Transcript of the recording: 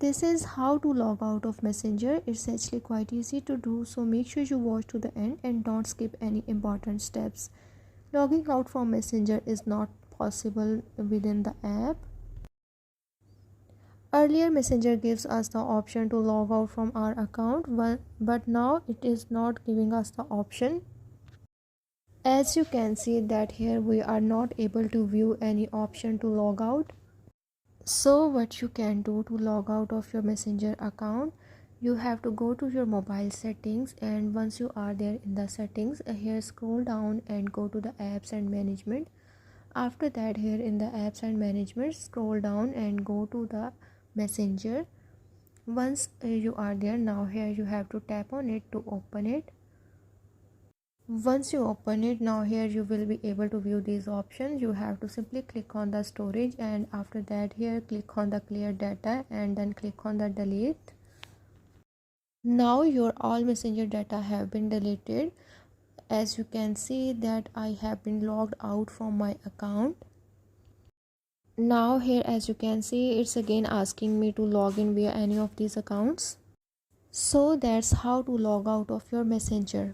This is how to log out of Messenger. It's actually quite easy to do, so make sure you watch to the end and don't skip any important steps. Logging out from Messenger is not possible within the app. Earlier, Messenger gives us the option to log out from our account, but now it is not giving us the option. As you can see that here we are not able to view any option to log out. So what you can do to log out of your Messenger account, you have to go to your mobile settings, and once you are there in the settings, here scroll down and go to the apps and management. After that, here in the apps and management, scroll down and go to the Messenger. Once you are there, now here you have to tap on it to open it. Once you open it, now here you will be able to view these options. You have to simply click on the storage, and after that here click on the clear data and then click on the delete. Now your all Messenger data have been deleted. As you can see that I have been logged out from my account. Now here, as you can see, it's again asking me to log in via any of these accounts. So that's how to log out of your Messenger.